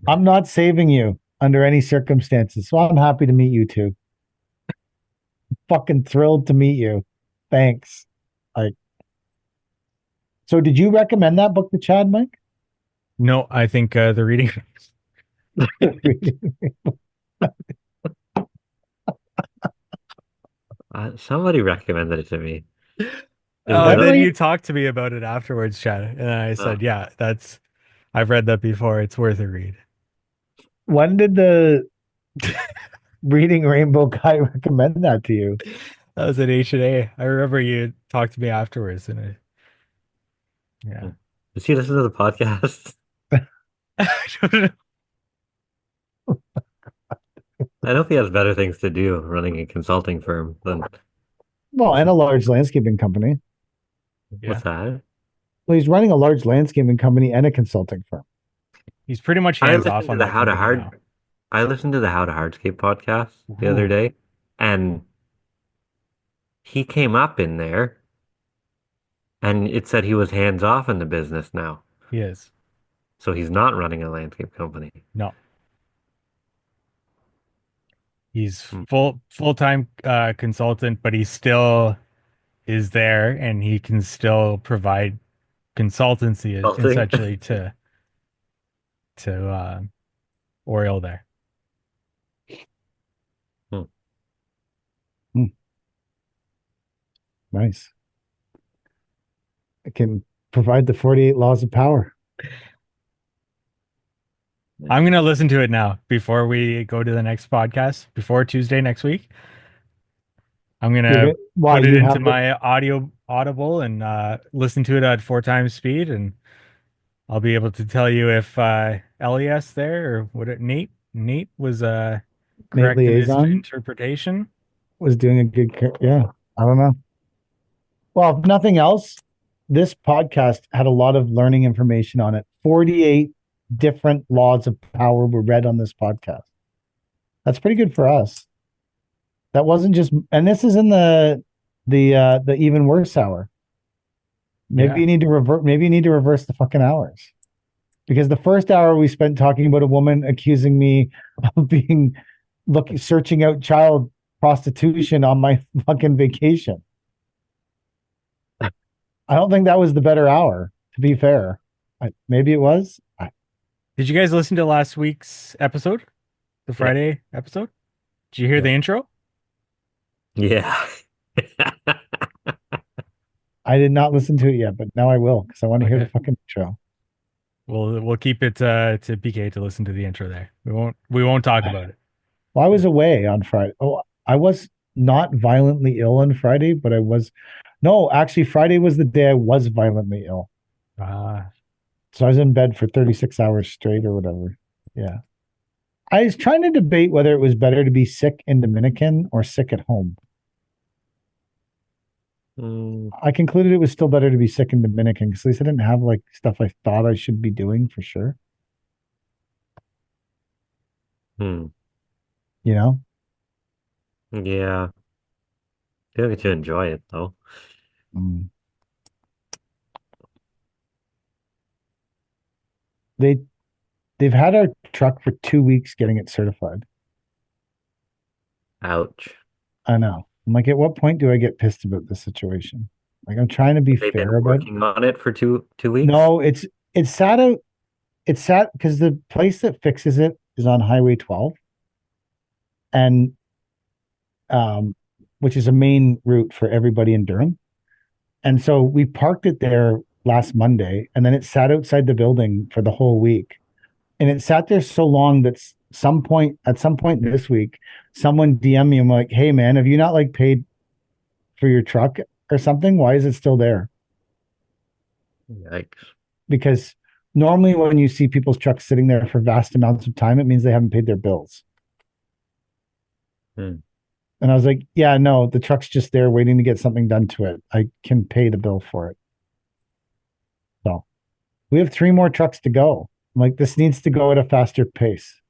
I'm not saving you under any circumstances. So I'm happy to meet you two. Fucking thrilled to meet you. Thanks. Like, so did you recommend that book to Chad, Mike? No, I think the reading. Somebody recommended it to me. Then Definitely- you talked to me about it afterwards, Chad, and I said, Oh. "Yeah, I've read that before. It's worth a read." When did the Reading Rainbow guy recommend that to you? That was at H&A. I remember you talked to me afterwards, and yeah. Does he listen to the podcast? I know he has better things to do running a consulting firm than Well, and a large landscaping company. what's that? Well, he's running a large landscaping company and a consulting firm. He's pretty much I hands listened off to on the that How to company Hard now. I listened to the How to Hardscape podcast the other day, and he came up in there and it said he was hands off in the business now. He is. So he's not running a landscape company. No. He's Hmm. full-time consultant, but he still is there, and he can still provide consultancy Consulting? essentially to Oriole there. Nice. I can provide the 48 laws of power. I'm gonna listen to it now before we go to the next podcast, before Tuesday next week. I'm gonna Why put it you into have my Audible and listen to it at 4 times speed, and I'll be able to tell you if LES there or Nate was correct in his Liaison interpretation. was doing a good yeah, I don't know. Well, if nothing else, this podcast had a lot of learning information on it. 48 different laws of power were read on this podcast. That's pretty good for us. That wasn't just, and this is in the even worse hour. Maybe Yeah. you need to revert. Maybe you need to reverse the fucking hours, because the first hour we spent talking about a woman accusing me of being searching out child prostitution on my fucking vacation. I don't think that was the better hour, to be fair. Maybe it was. Did you guys listen to last week's episode, the Friday episode? Did you hear the intro? Yeah. I did not listen to it yet, but now I will, because I want to hear the Okay. fucking intro. We'll keep it to PK to listen to the intro there. We won't talk about it. Well, I was away on Friday. Oh, I was not violently ill on Friday, but I was. No, actually, Friday was the day I was violently ill. So I was in bed for 36 hours straight or whatever. Yeah. I was trying to debate whether it was better to be sick in Dominican or sick at home. I concluded it was still better to be sick in Dominican, because at least I didn't have like stuff I thought I should be doing for sure. Hmm. You know? Yeah. Feel like you enjoy it though. Mm. They've had our truck for 2 weeks getting it certified. Ouch. I know. I'm like, at what point do I get pissed about this situation? Like, I'm trying to be They've been fair about it. working on it for two weeks? No, it's sat out. It's sat because the place that fixes it is on Highway 12, and which is a main route for everybody in Durham. And so we parked it there last Monday, and then it sat outside the building for the whole week. And it sat there so long that at some point this week, someone DM me, I'm like, hey man, have you not like paid for your truck or something? Why is it still there? Yikes. Because normally when you see people's trucks sitting there for vast amounts of time, it means they haven't paid their bills. Hmm. And I was like, yeah, no, the truck's just there waiting to get something done to it. I can pay the bill for it. So we have 3 more trucks to go. I'm like, this needs to go at a faster pace.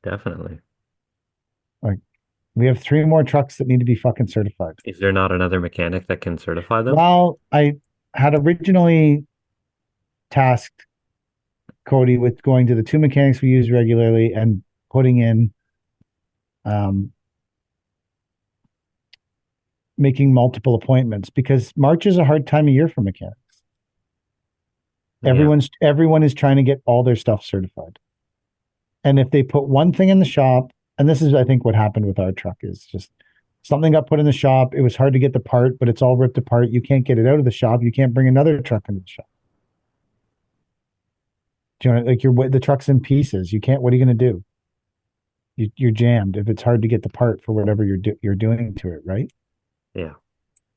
Definitely. Like we have 3 more trucks that need to be fucking certified. Is there not another mechanic that can certify them? Well, I had originally tasked Cody with going to the 2 mechanics we use regularly and putting in um making multiple appointments because March is a hard time of year for mechanics. Yeah. Everyone is trying to get all their stuff certified. And if they put one thing in the shop, and this is I think what happened with our truck is just something got put in the shop. It was hard to get the part, but it's all ripped apart. You can't get it out of the shop. You can't bring another truck into the shop. Do you know, like the truck's in pieces. You can't. What are you going to do? You're jammed if it's hard to get the part for whatever you're doing to it, right? Yeah.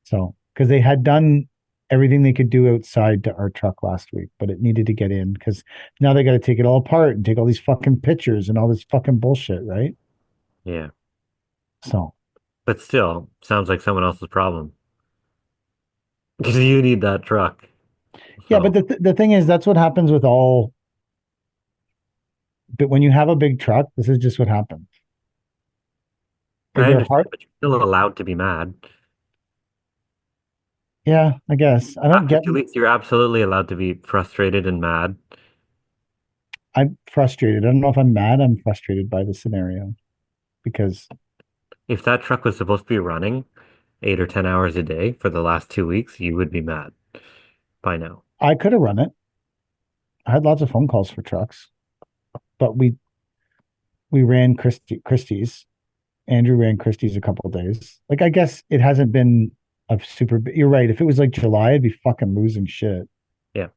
So because they had done everything they could do outside to our truck last week, but it needed to get in because now they got to take it all apart and take all these fucking pictures and all this fucking bullshit, right? Yeah. So But still, sounds like someone else's problem. Because you need that truck. yeah, So but the thing is, that's what happens with all. But when you have a big truck, this is just what happens. I They're understand, hard. but you're still allowed to be mad. Yeah, I guess I don't After get. 2 weeks, you're absolutely allowed to be frustrated and mad. I'm frustrated. I don't know if I'm mad. I'm frustrated by the scenario because If that truck was supposed to be running 8 or 10 hours a day for the last 2 weeks, you would be mad by now. I could have run it. I had lots of phone calls for trucks, but we ran Christie's. Andrew ran Christie's a couple of days. Like I guess it hasn't been a super. You're right. If it was like July, I'd be fucking losing shit. Yeah.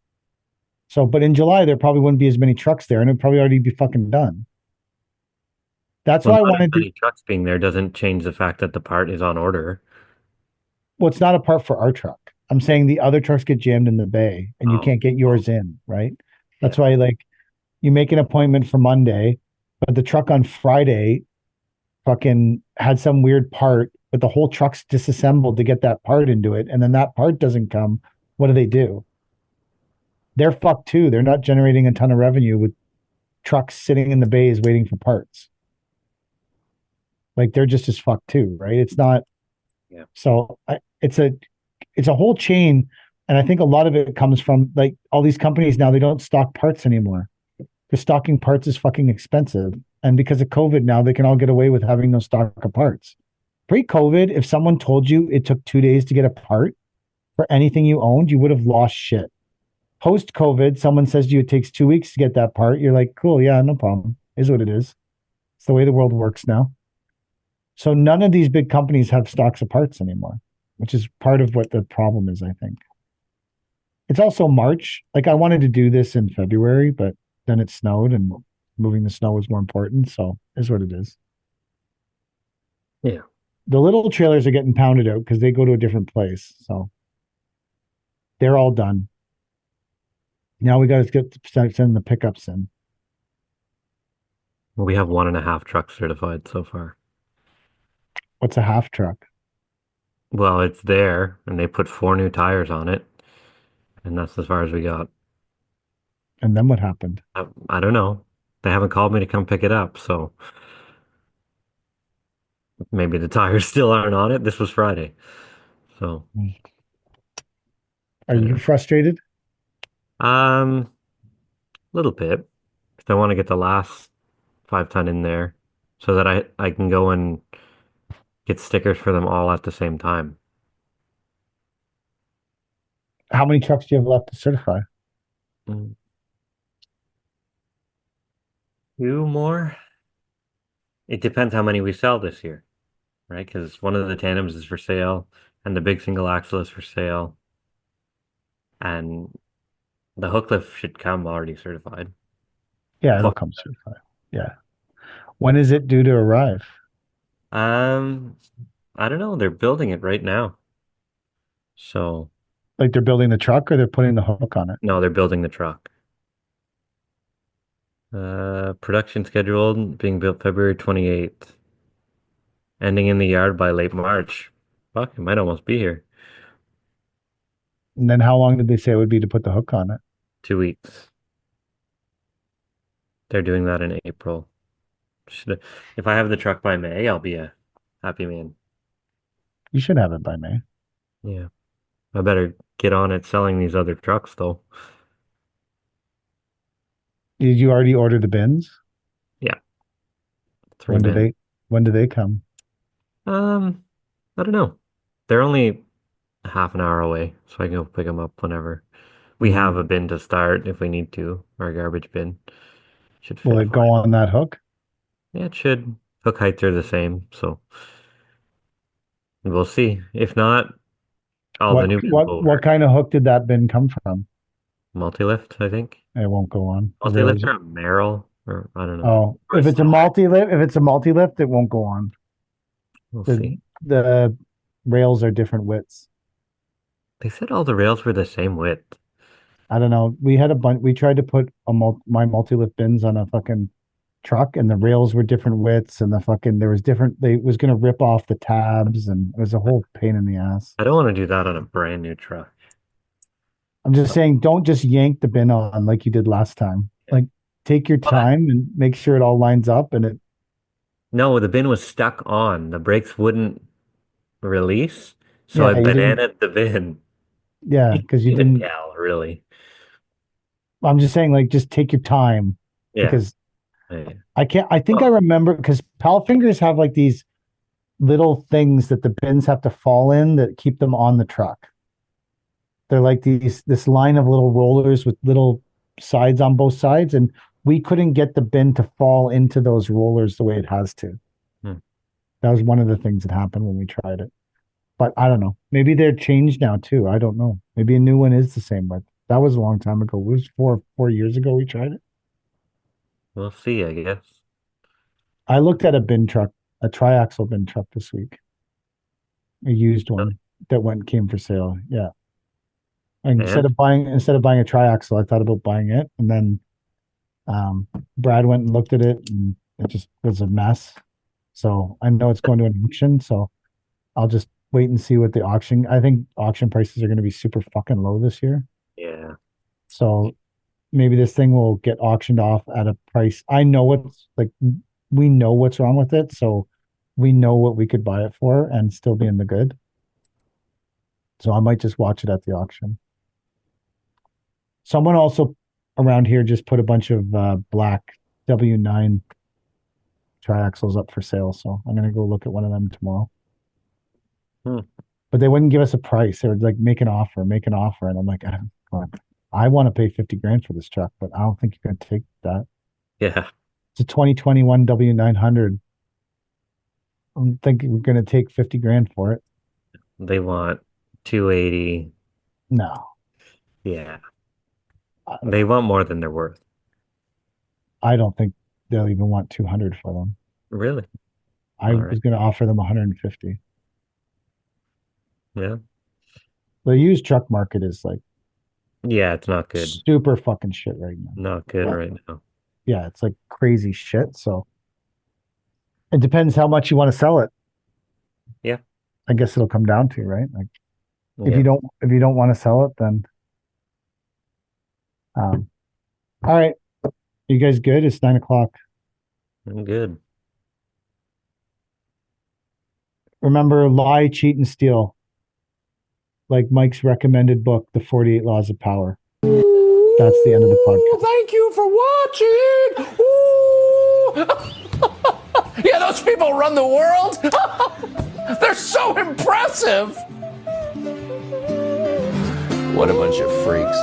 So, but in July there probably wouldn't be as many trucks there, and it'd probably already be fucking done. That's Well, why I not as wanted to. many trucks being there doesn't change the fact that the part is on order. Well, it's not a part for our truck. I'm saying the other trucks get jammed in the bay, and you Oh, can't get yours in. Right. yeah. That's why like you make an appointment for Monday, but the truck on Friday fucking had some weird part, but the whole truck's disassembled to get that part into it, and then that part doesn't come. What do? They're fucked too. They're not generating a ton of revenue with trucks sitting in the bays waiting for parts. Like they're just as fucked too, right? It's not. Yeah. So it's a whole chain, and I think a lot of it comes from like all these companies now. They don't stock parts anymore. Because stocking parts is fucking expensive, and because of COVID now, they can all get away with having no stock of parts. Pre-COVID, if someone told you it took 2 days to get a part for anything you owned, you would have lost shit. Post-COVID, someone says to you it takes 2 weeks to get that part. You're like, cool, yeah, no problem. Is what it is. It's the way the world works now. So none of these big companies have stocks of parts anymore, which is part of what the problem is, I think. It's also March. Like I wanted to do this in February, but then it snowed and moving the snow was more important. So is what it is. Yeah. The little trailers are getting pounded out because they go to a different place. So they're all done. Now we got to start sending the pickups in. Well, we have 1.5 trucks certified so far. What's a half truck? Well, it's there, and they put 4 new tires on it, and that's as far as we got. And then what happened? I don't know. They haven't called me to come pick it up, so maybe the tires still aren't on it. This was Friday, so Are you frustrated? a little bit. 'Cause I want to get the last 5 ton in there, so that I can go and get stickers for them all at the same time. How many trucks do you have left to certify? Mm. 2 more. It depends how many we sell this year, right? Because one of the tandems is for sale, and the big single axle is for sale, and the hook lift should come already certified. Yeah, it'll come certified. Yeah. When is it due to arrive? Um, I don't know. They're building it right now. So, Like they're building the truck or they're putting the hook on it? no, they're building the truck. Production scheduled being built February 28th, ending in the yard by late March. Fuck, it might almost be here. And then how long did they say it would be to put the hook on it? 2 weeks. They're doing that in April. If I have the truck by May, I'll be a happy man. You should have it by May. Yeah. I better get on it selling these other trucks though. Did you already order the bins? Yeah. 3 When do bin. they come? I don't know. They're only half an hour away, so I can go pick them up whenever. We have a bin to start if we need to, our garbage bin. Should Will fit it go fine. on that hook? Yeah, it should. Hook heights are the same, so we'll see. If not, all the new bins will What work. kind of hook did that bin come from? Multi-lift, I think. It won't go on. The Multi-lift rails. or a Merrill, or I don't know. Oh, Or a if it's a Slack. multi-lift, it won't go on. We'll The see. the rails are different widths. They said all the rails were the same width. I don't know. We had a bunch. We tried to put my multi-lift bins on a fucking truck, and the rails were different widths, and the fucking there was different. They was gonna rip off the tabs, and it was a whole pain in the ass. I don't want to do that on a brand new truck. I'm just saying, don't just yank the bin on like you did last time. Like, take your time and make sure it all lines up, and it. No, the bin was stuck on. The brakes wouldn't release, so I Yeah, you didn't. bananaed the bin. Yeah, You because you can didn't. tell, really. I'm just saying, like, just take your time Yeah. because Yeah. I can't. I think I remember because Pal Fingers have like these little things that the bins have to fall in that keep them on the truck. They're like this line of little rollers with little sides on both sides, and we couldn't get the bin to fall into those rollers the way it has to. Hmm. That was one of the things that happened when we tried it. But I don't know. Maybe they're changed now too. I don't know. Maybe a new one is the same, but that was a long time ago. It was 4 years ago we tried it. We'll see, I guess. I looked at a bin truck, a triaxle bin truck this week, a used one that came for sale. Yeah. And And instead of buying a triaxle, I thought about buying it, and then Brad went and looked at it, and it just was a mess. So I know it's going to an auction, so I'll just wait and see what the auction. I think auction prices are going to be super fucking low this year. yeah, So maybe this thing will get auctioned off at a price. I know what's like. We know what's wrong with it, so we know what we could buy it for and still be in the good. So I might just watch it at the auction. Someone also around here just put a bunch of black W9 triaxles up for sale. So I'm gonna go look at one of them tomorrow. Hmm. But they wouldn't give us a price. They would like make an offer, and I'm like, I want to pay 50 grand for this truck, but I don't think you're gonna take that. yeah. It's a 2021 W900. I don't think we're gonna take 50 grand for it. They want 280. No, Yeah, they want more than they're worth. I don't think they'll even want 200 for them. Really? I All was right. gonna offer them 150. Yeah. The used truck market is like Yeah, it's not good. super fucking shit right now. Not good right now. Yeah, it's like crazy shit. So it depends how much you want to sell it. Yeah. I guess it'll come down to, right? Like if Yeah. you don't want to sell it, then all right. You guys good? It's 9 o'clock. I'm good. Remember, lie, cheat, and steal. Like Mike's recommended book, The 48 Laws of Power. That's the end of the podcast. Thank you for watching. Ooh. Yeah, those people run the world. They're so impressive. What a bunch of freaks.